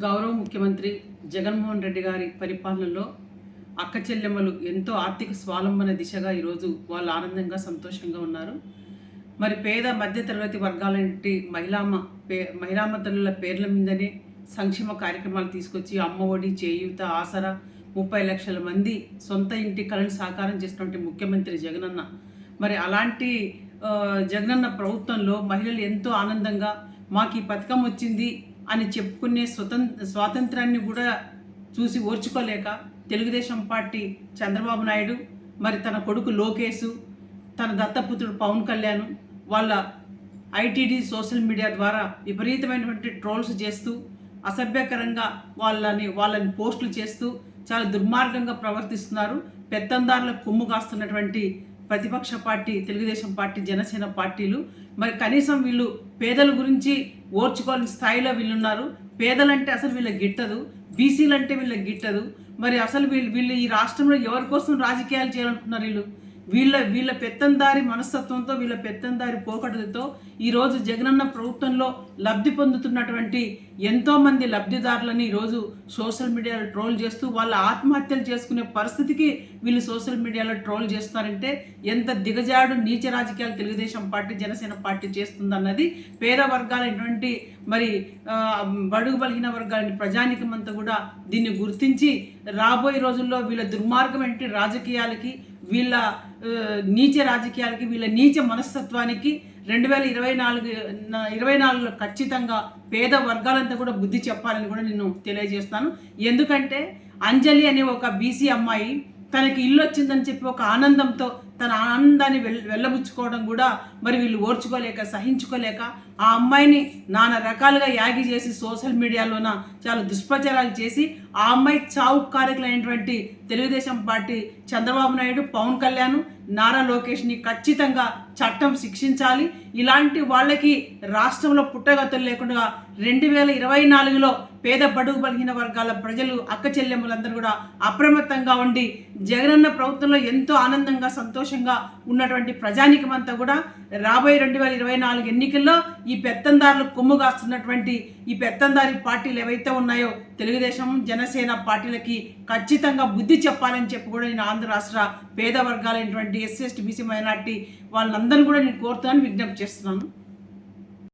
గౌరవ ముఖ్యమంత్రి జగన్మోహన్ రెడ్డి గారి పరిపాలనలో అక్క చెల్లెమ్మలు ఎంతో ఆర్థిక స్వావలంబన దిశగా ఈరోజు వాళ్ళు ఆనందంగా సంతోషంగా ఉన్నారు. మరి పేద మధ్యతరగతి వర్గాలంటి మహిళామ తల్లుల పేర్ల మీదనే సంక్షేమ కార్యక్రమాలు తీసుకొచ్చి అమ్మ ఒడి, చేయూత, ఆసరా 30 లక్షల మంది సొంత ఇంటి కలను సాకారం చేసినటువంటి ముఖ్యమంత్రి జగనన్న. మరి అలాంటి జగనన్న ప్రభుత్వంలో మహిళలు ఎంతో ఆనందంగా మాకు ఈ పథకం వచ్చింది అని చెప్పుకునే స్వాతంత్రాన్ని కూడా చూసి ఓర్చుకోలేక తెలుగుదేశం పార్టీ చంద్రబాబు నాయుడు, మరి తన కొడుకు లోకేష్, తన దత్తపుత్రుడు పవన్ కళ్యాణ్ వాళ్ళ ఐటీడీ సోషల్ మీడియా ద్వారా విపరీతమైనటువంటి ట్రోల్స్ చేస్తూ అసభ్యకరంగా వాళ్ళని పోస్టులు చేస్తూ చాలా దుర్మార్గంగా ప్రవర్తిస్తున్నారు. పెత్తందారుల కొమ్ము కాస్తున్నటువంటి ప్రతిపక్ష పార్టీ తెలుగుదేశం పార్టీ, జనసేన పార్టీలు మరి కనీసం వీళ్ళు పేదల గురించి ఓర్చుకోని స్థాయిలో వీళ్ళున్నారు. పేదలంటే అసలు వీళ్ళకి గిట్టదు, బీసీలంటే వీళ్ళకి గిట్టదు. మరి అసలు వీళ్ళు ఈ రాష్ట్రంలో ఎవరి కోసం రాజకీయాలు చేయాలనుకుంటున్నారు? వీళ్ళ పెత్తందారి మనస్తత్వంతో, వీళ్ళ పెత్తందారి పోకడలతో ఈరోజు జగనన్న ప్రభుత్వంలో లబ్ధి పొందుతున్నటువంటి ఎంతోమంది లబ్ధిదారులని ఈరోజు సోషల్ మీడియాలో ట్రోల్ చేస్తూ వాళ్ళ ఆత్మహత్యలు చేసుకునే పరిస్థితికి వీళ్ళు సోషల్ మీడియాలో ట్రోల్ చేస్తున్నారంటే ఎంత దిగజాడు నీచ రాజకీయాలు తెలుగుదేశం పార్టీ, జనసేన పార్టీ చేస్తుందన్నది పేద వర్గాలైనటువంటి మరి బడుగు బలహీన వర్గాలని ప్రజానికం అంతా కూడా దీన్ని గుర్తించి రాబోయే రోజుల్లో వీళ్ళ దుర్మార్గమైన రాజకీయాలకి, వీళ్ళ నీచ రాజకీయాలకి, వీళ్ళ నీచ మనస్తత్వానికి 2024లో ఖచ్చితంగా పేద వర్గాలంతా కూడా బుద్ధి చెప్పాలని కూడా నేను తెలియజేస్తాను. ఎందుకంటే అంజలి అనే ఒక బీసీ అమ్మాయి తనకి ఇల్లు వచ్చిందని చెప్పి ఒక ఆనందంతో తన ఆనందాన్ని వెళ్ళబుచ్చుకోవడం కూడా మరి వీళ్ళు ఓర్చుకోలేక, సహించుకోలేక ఆ అమ్మాయిని నానా రకాలుగా యాగి చేసి సోషల్ మీడియాలోన చాలా దుష్ప్రచారాలు చేసి ఆ అమ్మాయి చావు కారకులైనటువంటి తెలుగుదేశం పార్టీ చంద్రబాబు నాయుడు, పవన్ కళ్యాణ్, నారా లోకేష్ని ఖచ్చితంగా చట్టం శిక్షించాలి. ఇలాంటి వాళ్ళకి రాష్ట్రంలో పుట్టగతులు లేకుండా 2024లో పేద బడుగు బలహీన వర్గాల ప్రజలు, అక్క చెల్లెమ్మలందరూ కూడా అప్రమత్తంగా ఉండి జగనన్న ప్రభుత్వంలో ఎంతో ఆనందంగా, సంతోషంగా ఉన్నటువంటి ప్రజానికమంతా కూడా రాబోయే 2024 ఎన్నికల్లో ఈ పెత్తందారులు కొమ్ము కాస్తున్నటువంటి ఈ పెత్తందారి పార్టీలు ఏవైతే ఉన్నాయో తెలుగుదేశం, జనసేన పార్టీలకి ఖచ్చితంగా బుద్ధి చెప్పాలని చెప్పి కూడా నేను ఆంధ్ర రాష్ట్ర పేద వర్గాలైనటువంటి ఎస్సీ, ఎస్టీ, బీసీ, మైనార్టీ వాళ్ళందరూ కూడా నేను కోరుతానని విజ్ఞప్తి చేస్తున్నాను.